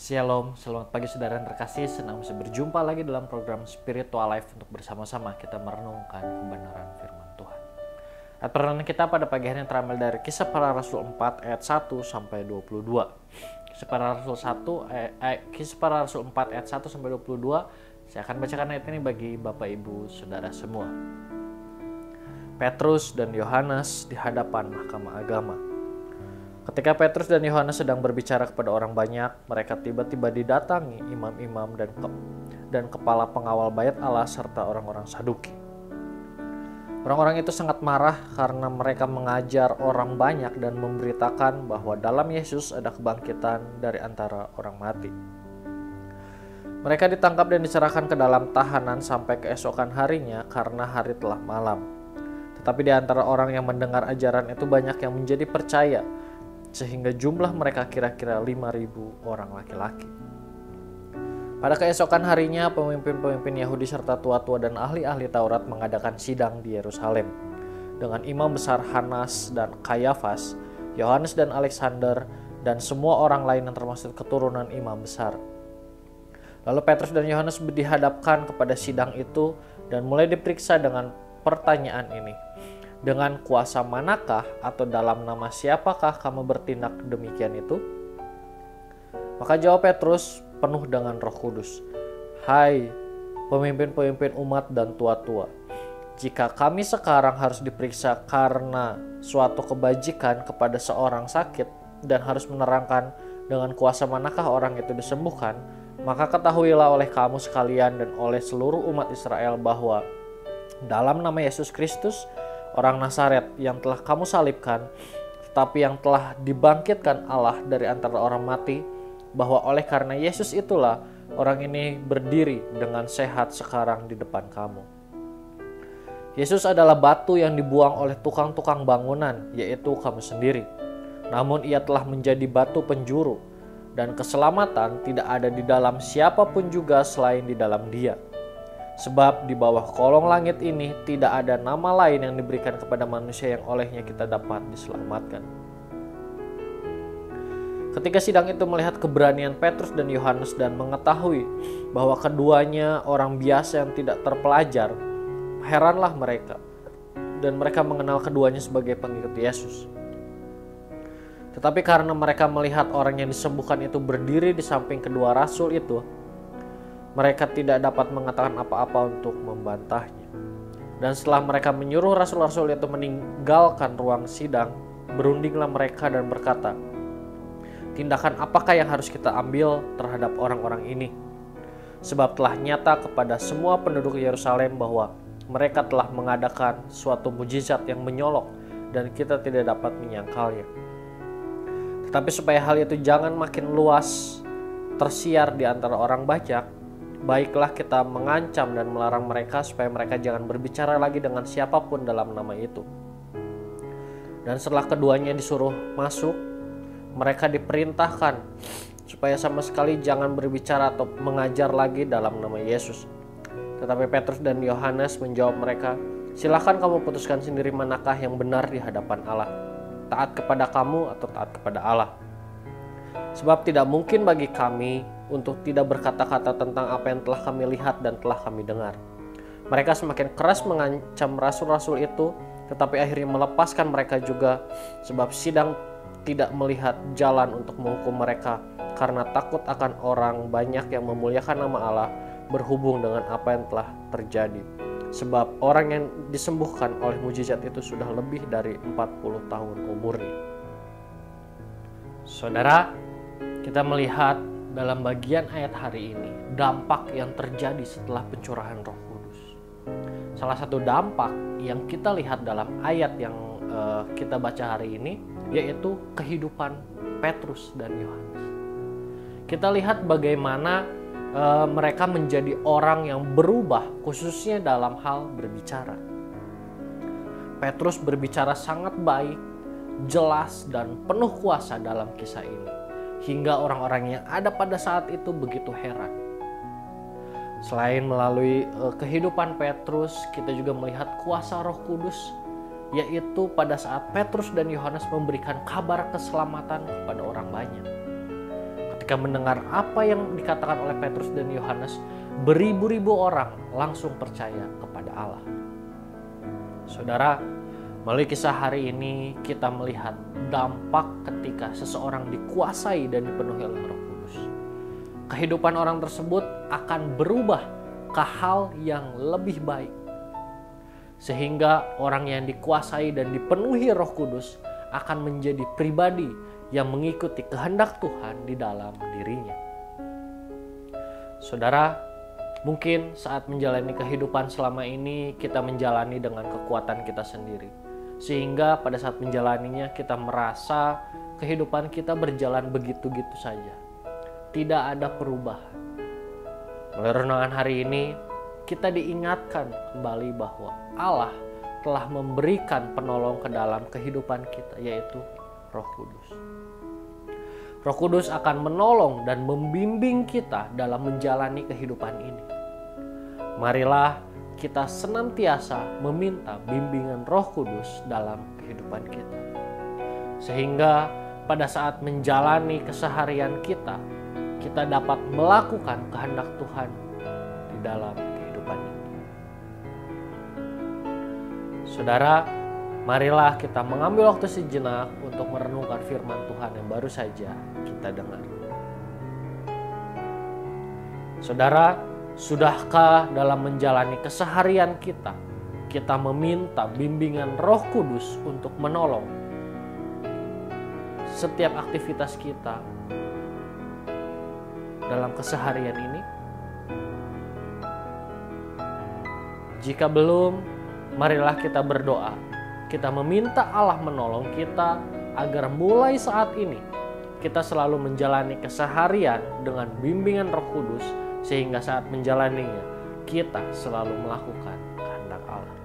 Shalom, selamat pagi saudara yang terkasih. Senang bisa berjumpa lagi dalam program Spiritual Life untuk bersama-sama kita merenungkan kebenaran firman Tuhan. Ayat perenungan kita pada pagi hari ini terambil dari Kisah Para Rasul 4 ayat 1 sampai 22. Kisah Para Rasul 4 ayat 1 sampai 22. Saya akan bacakan ayat ini bagi Bapak Ibu Saudara semua. Petrus dan Yohanes di hadapan Mahkamah Agama. Ketika Petrus dan Yohanes sedang berbicara kepada orang banyak, mereka tiba-tiba didatangi imam-imam dan kepala pengawal bait Allah serta orang-orang Saduki. Orang-orang itu sangat marah karena mereka mengajar orang banyak dan memberitakan bahwa dalam Yesus ada kebangkitan dari antara orang mati. Mereka ditangkap dan diserahkan ke dalam tahanan sampai keesokan harinya karena hari telah malam. Tetapi di antara orang yang mendengar ajaran itu banyak yang menjadi percaya, sehingga jumlah mereka kira-kira 5.000 orang laki-laki. Pada keesokan harinya, pemimpin-pemimpin Yahudi serta tua-tua dan ahli-ahli Taurat mengadakan sidang di Yerusalem dengan imam besar Hanas dan Kayafas, Yohanes dan Alexander, dan semua orang lain yang termasuk keturunan imam besar. Lalu Petrus dan Yohanes dihadapkan kepada sidang itu dan mulai diperiksa dengan pertanyaan ini. Dengan kuasa manakah atau dalam nama siapakah kamu bertindak demikian itu? Maka jawab Petrus penuh dengan Roh Kudus, "Hai pemimpin-pemimpin umat dan tua-tua, jika kami sekarang harus diperiksa karena suatu kebajikan kepada seorang sakit dan harus menerangkan dengan kuasa manakah orang itu disembuhkan, maka ketahuilah oleh kamu sekalian dan oleh seluruh umat Israel bahwa dalam nama Yesus Kristus, orang Nazaret yang telah kamu salibkan, tetapi yang telah dibangkitkan Allah dari antara orang mati, bahwa oleh karena Yesus itulah orang ini berdiri dengan sehat sekarang di depan kamu. Yesus adalah batu yang dibuang oleh tukang-tukang bangunan, yaitu kamu sendiri. Namun ia telah menjadi batu penjuru, dan keselamatan tidak ada di dalam siapapun juga selain di dalam Dia. Sebab di bawah kolong langit ini tidak ada nama lain yang diberikan kepada manusia yang olehnya kita dapat diselamatkan." Ketika sidang itu melihat keberanian Petrus dan Yohanes dan mengetahui bahwa keduanya orang biasa yang tidak terpelajar, heranlah mereka, dan mereka mengenal keduanya sebagai pengikut Yesus. Tetapi karena mereka melihat orang yang disembuhkan itu berdiri di samping kedua rasul itu, mereka tidak dapat mengatakan apa-apa untuk membantahnya. Dan setelah mereka menyuruh rasul-rasul itu meninggalkan ruang sidang, berundinglah mereka dan berkata, "Tindakan apakah yang harus kita ambil terhadap orang-orang ini? Sebab telah nyata kepada semua penduduk Yerusalem bahwa mereka telah mengadakan suatu mujizat yang menyolok dan kita tidak dapat menyangkalnya. Tetapi supaya hal itu jangan makin luas tersiar di antara orang banyak, baiklah kita mengancam dan melarang mereka supaya mereka jangan berbicara lagi dengan siapapun dalam nama itu." Dan setelah keduanya disuruh masuk, mereka diperintahkan supaya sama sekali jangan berbicara atau mengajar lagi dalam nama Yesus. Tetapi Petrus dan Yohanes menjawab mereka, "Silakan kamu putuskan sendiri manakah yang benar di hadapan Allah, taat kepada kamu atau taat kepada Allah. Sebab tidak mungkin bagi kami untuk tidak berkata-kata tentang apa yang telah kami lihat dan telah kami dengar." Mereka semakin keras mengancam rasul-rasul itu, tetapi akhirnya melepaskan mereka juga, sebab sidang tidak melihat jalan untuk menghukum mereka karena takut akan orang banyak yang memuliakan nama Allah berhubung dengan apa yang telah terjadi. Sebab orang yang disembuhkan oleh mujizat itu sudah lebih dari 40 tahun umurnya. Saudara, kita melihat dalam bagian ayat hari ini dampak yang terjadi setelah pencurahan Roh Kudus. Salah satu dampak yang kita lihat dalam ayat yang kita baca hari ini yaitu kehidupan Petrus dan Yohanes. Kita lihat bagaimana mereka menjadi orang yang berubah, khususnya dalam hal berbicara. Petrus berbicara sangat baik, jelas, dan penuh kuasa dalam kisah ini, hingga orang-orang yang ada pada saat itu begitu heran. Selain melalui kehidupan Petrus, kita juga melihat kuasa Roh Kudus, yaitu pada saat Petrus dan Yohanes memberikan kabar keselamatan kepada orang banyak. Ketika mendengar apa yang dikatakan oleh Petrus dan Yohanes, beribu-ribu orang langsung percaya kepada Allah. Saudara, melalui kisah hari ini kita melihat dampak ketika seseorang dikuasai dan dipenuhi oleh Roh Kudus. Kehidupan orang tersebut akan berubah ke hal yang lebih baik. Sehingga orang yang dikuasai dan dipenuhi Roh Kudus akan menjadi pribadi yang mengikuti kehendak Tuhan di dalam dirinya. Saudara, mungkin saat menjalani kehidupan selama ini kita menjalani dengan kekuatan kita sendiri. Sehingga pada saat menjalaninya kita merasa kehidupan kita berjalan begitu-gitu saja. Tidak ada perubahan. Melalui renungan hari ini kita diingatkan kembali bahwa Allah telah memberikan penolong ke dalam kehidupan kita, yaitu Roh Kudus. Roh Kudus akan menolong dan membimbing kita dalam menjalani kehidupan ini. Marilah kita senantiasa meminta bimbingan Roh Kudus dalam kehidupan kita. Sehingga pada saat menjalani keseharian kita dapat melakukan kehendak Tuhan di dalam kehidupan ini. Saudara, marilah kita mengambil waktu sejenak untuk merenungkan firman Tuhan yang baru saja kita dengar. Saudara, sudahkah dalam menjalani keseharian kita meminta bimbingan Roh Kudus untuk menolong setiap aktivitas kita dalam keseharian ini? Jika belum, marilah kita berdoa. Kita meminta Allah menolong kita agar mulai saat ini kita selalu menjalani keseharian dengan bimbingan Roh Kudus, sehingga saat menjalaninya kita selalu melakukan kehendak Allah.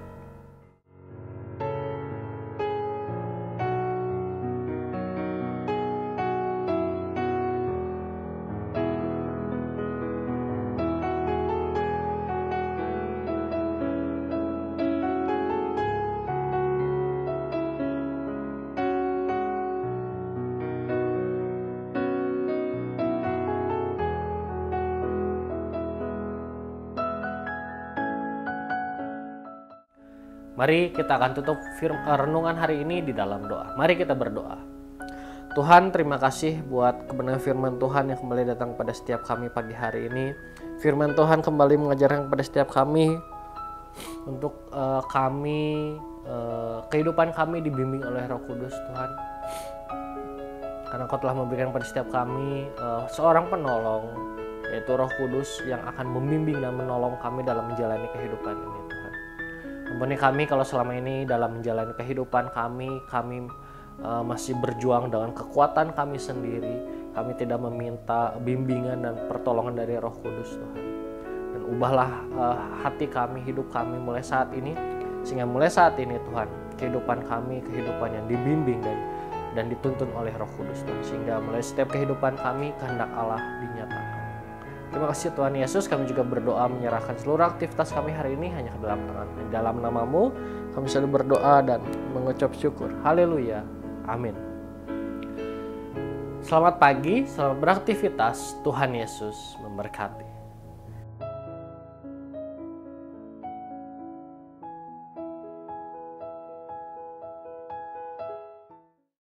Mari kita akan tutup renungan hari ini di dalam doa. Mari kita berdoa. Tuhan, terima kasih buat kebenaran firman Tuhan yang kembali datang pada setiap kami pagi hari ini. Firman Tuhan kembali mengajarkan kepada setiap kami untuk kehidupan kami dibimbing oleh Roh Kudus, Tuhan. Karena Kau telah memberikan pada setiap kami seorang penolong, yaitu Roh Kudus yang akan membimbing dan menolong kami dalam menjalani kehidupan ini, Tuhan. Ampuni kami kalau selama ini dalam menjalani kehidupan kami masih berjuang dengan kekuatan kami sendiri. Kami tidak meminta bimbingan dan pertolongan dari Roh Kudus, Tuhan. Dan ubahlah hati kami, hidup kami mulai saat ini, sehingga mulai saat ini, Tuhan, kehidupan kami kehidupan yang dibimbing dan dituntun oleh Roh Kudus, Tuhan. Sehingga mulai setiap kehidupan kami kehendak Allah dinyatakan. Terima kasih Tuhan Yesus, kami juga berdoa menyerahkan seluruh aktivitas kami hari ini hanya ke dalam tangan. Di dalam nama-Mu kami selalu berdoa dan mengucap syukur. Haleluya. Amin. Selamat pagi, selamat beraktivitas. Tuhan Yesus memberkati.